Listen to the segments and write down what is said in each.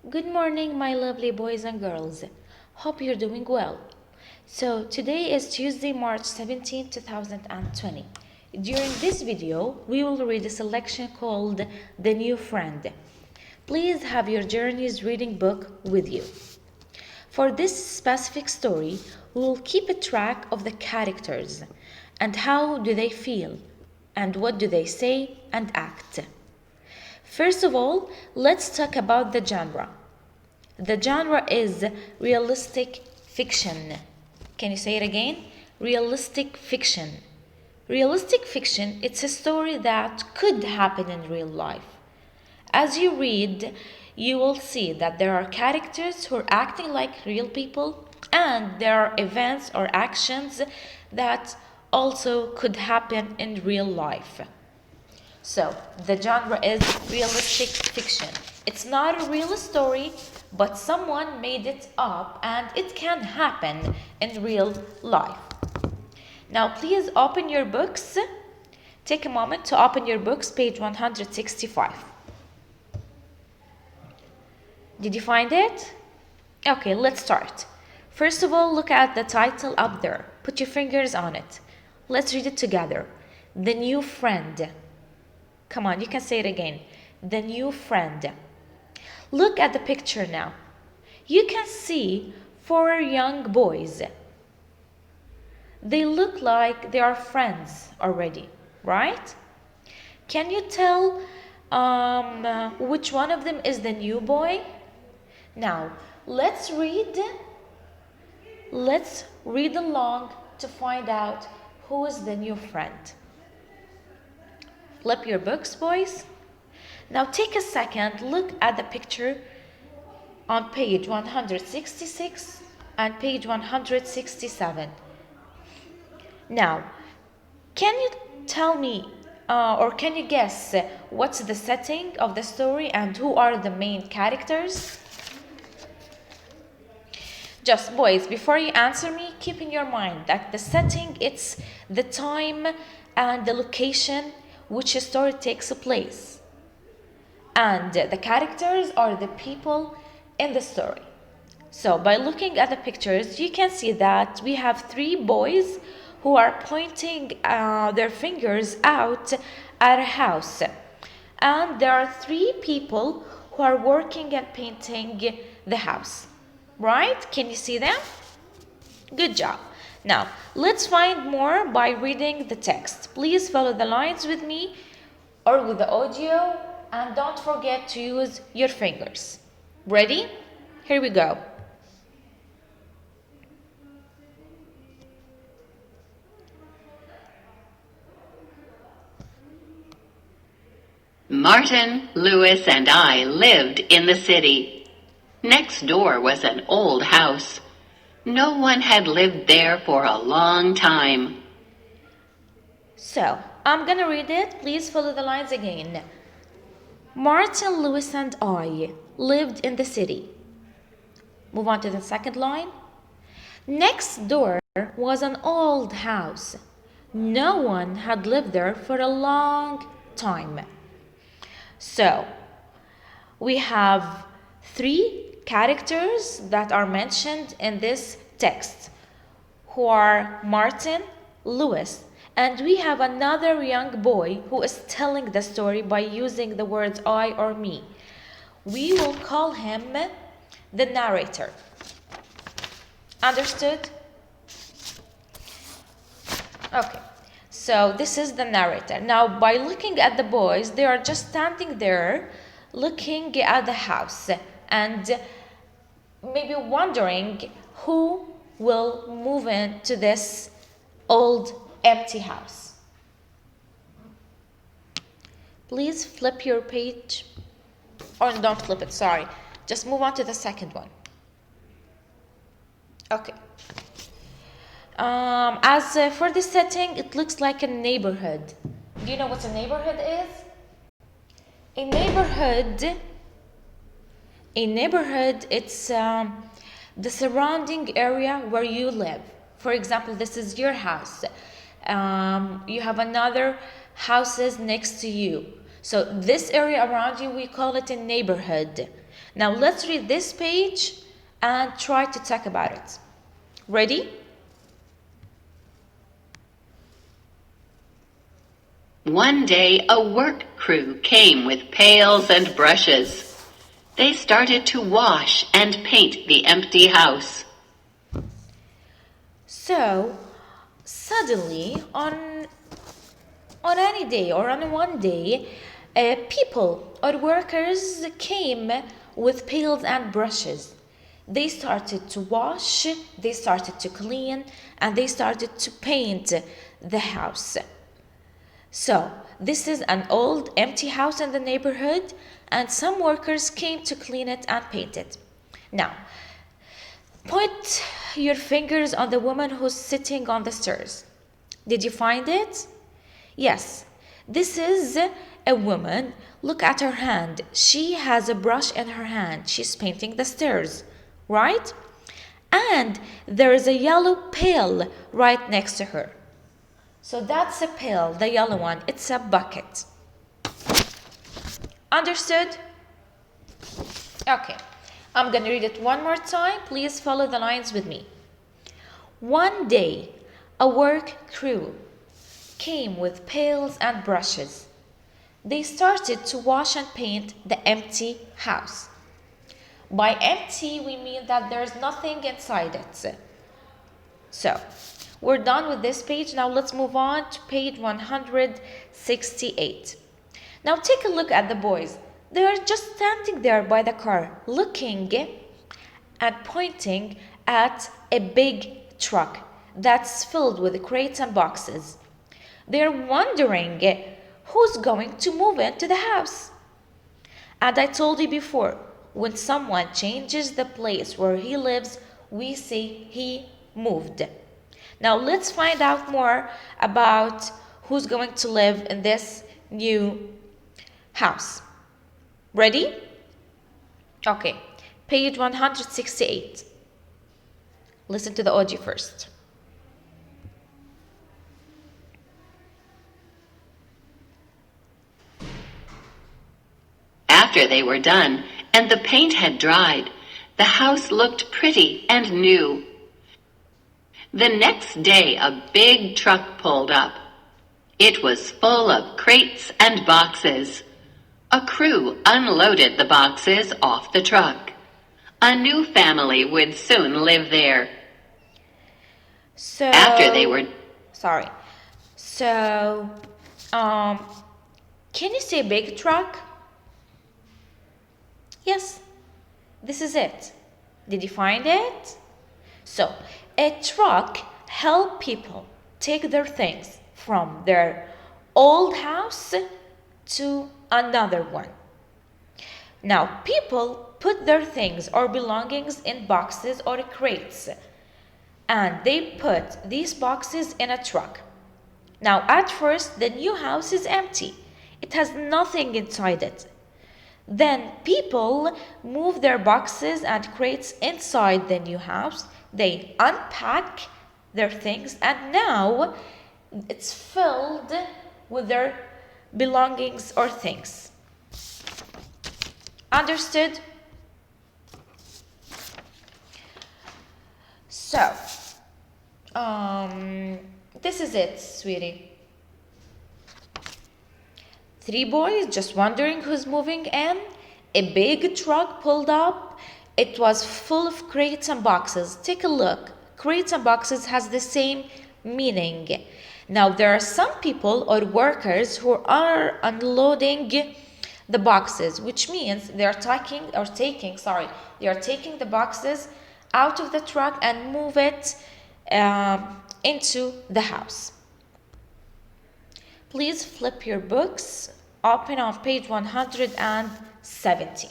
Good morning, my lovely boys and girls. Hope you're doing well. So, today is Tuesday, March 17, 2020. During this video, we will read a selection called The New Friend. Please have your Journeys reading book with you. For this specific story, we will keep a track of the characters and how do they feel and what do they say and act. First of all, let's talk about the genre. The genre is realistic fiction. Can you say it again? Realistic fiction. Realistic fiction, it's a story that could happen in real life. As you read, you will see that there are characters who are acting like real people, and there are events or actions that also could happen in real life. So, the genre is realistic fiction. It's not a real story, but someone made it up and it can happen in real life. Now, please open your books. Take a moment to open your books, page 165. Did you find it? Okay, let's start. First of all, look at the title up there. Put your fingers on it. Let's read it together. The New Friend. Come on, you can say it again. The New Friend. Look at the picture now. You can see 4 young boys. They look like they are friends already, right? Can you tell which one of them is the new boy? Now, let's read along to find out who is the new friend. Flip your books, boys. Now take a second, look at the picture on page 166 and page 167. Now, can you tell me or can you guess what's the setting of the story and who are the main characters? Just boys, before you answer me, keep in your mind that the setting, it's the time and the location which a story takes place. And the characters are the people in the story. So by looking at the pictures, you can see that we have 3 boys who are pointing their fingers out at a house. And there are 3 people who are working and painting the house. Right? Can you see them? Good job. Now, let's find more by reading the text. Please follow the lines with me or with the audio, and don't forget to use your fingers. Ready? Here we go. Martin, Louis, and I lived in the city. Next door was an old house. No one had lived there for a long time. So, I'm gonna read it. Please follow the lines again. Martin, Louis, and I lived in the city. Move on to the second line. Next door was an old house. No one had lived there for a long time. So, we have 3 characters that are mentioned in this text, who are Martin, Louis, and we have another young boy who is telling the story by using the words I or me. We will call him the narrator. Understood? Okay, so this is the narrator. Now, by looking at the boys, they are just standing there looking at the house and maybe wondering who will move into this old empty house. Please flip your page, or don't flip it, sorry. Just move on to the second one. Okay. As for the setting, it looks like a neighborhood. Do you know what a neighborhood is? A neighborhood, it's the surrounding area where you live. For example, this is your house. You have another houses next to you. So this area around you, we call it a neighborhood. Now let's read this page and try to talk about it. Ready? One day, a work crew came with pails and brushes. They started to wash and paint the empty house. So, suddenly, on any day or on one day, people or workers came with pails and brushes. They started to wash, they started to clean, and they started to paint the house. So, this is an old empty house in the neighborhood, and some workers came to clean it and paint it. Now, point your fingers on the woman who's sitting on the stairs. Did you find it? Yes, this is a woman. Look at her hand. She has a brush in her hand. She's painting the stairs, right? And there is a yellow pail right next to her. So that's a pail, the yellow one. It's a bucket. Understood? Okay, I'm gonna read it one more time. Please follow the lines with me. One day, a work crew came with pails and brushes. They started to wash and paint the empty house. By empty, we mean that there's nothing inside it. So, we're done with this page. Now let's move on to page 168. Now take a look at the boys. They are just standing there by the car, looking and pointing at a big truck that's filled with crates and boxes. They're wondering who's going to move into the house. And I told you before, when someone changes the place where he lives, we say he moved. Now let's find out more about who's going to live in this new house. Ready? Okay, page 168. Listen to the audio first. After they were done and the paint had dried, the house looked pretty and new. The next day, a big truck pulled up. It was full of crates and boxes. A crew unloaded the boxes off the truck. A new family would soon live there. So, After they were... sorry. So, can you say big truck? Yes, this is it. Did you find it? So, a truck helps people take their things from their old house to another one. Now, people put their things or belongings in boxes or crates, and they put these boxes in a truck. Now, at first, the new house is empty. It has nothing inside it. Then people move their boxes and crates inside the new house. They unpack their things, and now it's filled with their belongings or things. Understood? So, this is it, sweetie. 3 boys just wondering who's moving in. A big truck pulled up. It was full of crates and boxes. Take a look. Crates and boxes has the same meaning. Now there are some people or workers who are unloading the boxes, which means they are taking the boxes out of the truck and move it into the house. Please flip your books, open on page 170.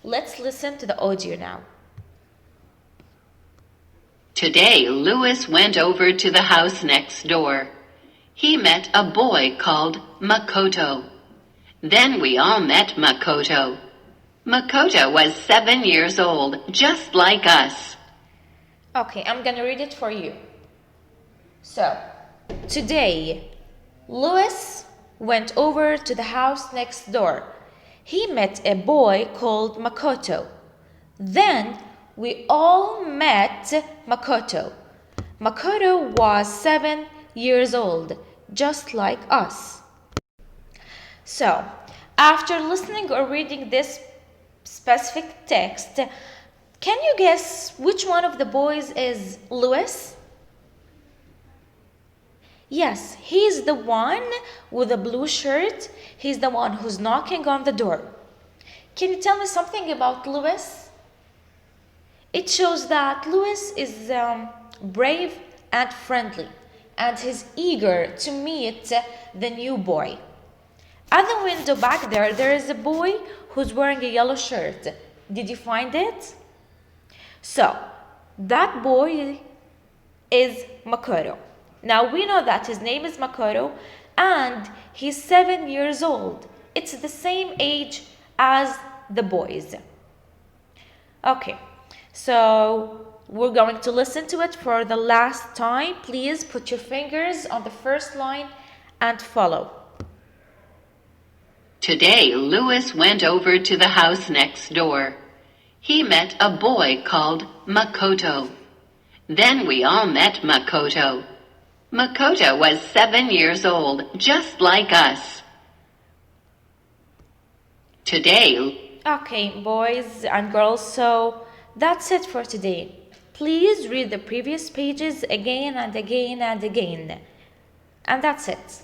Let's listen to the audio now. Today, Louis went over to the house next door. He met a boy called Makoto. Then we all met Makoto. Makoto was 7 years old, just like us. Okay, I'm gonna read it for you. So, today, Louis went over to the house next door. he met a boy called Makoto. Then we all met Makoto. Makoto was 7 years old, just like us. So, after listening or reading this specific text, can you guess which one of the boys is Louis? Yes, he's the one with the blue shirt. He's the one who's knocking on the door. Can you tell me something about Louis? It shows that Louis is brave and friendly, and he's eager to meet the new boy. At the window back there is a boy who's wearing a yellow shirt. Did you find it? So, that boy is Makoto. Now we know that his name is Makoto and he's 7 years old. It's the same age as the boys. Okay, so we're going to listen to it for the last time. Please put your fingers on the first line and follow. Today, Louis went over to the house next door. He met a boy called Makoto. Then we all met Makoto. Makoto was 7 years old, just like us. Today, Okay, boys and girls, so that's it for today. Please read the previous pages again and again and again. And that's it.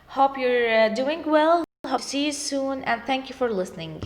Hope you're doing well. Hope to see you soon and thank you for listening.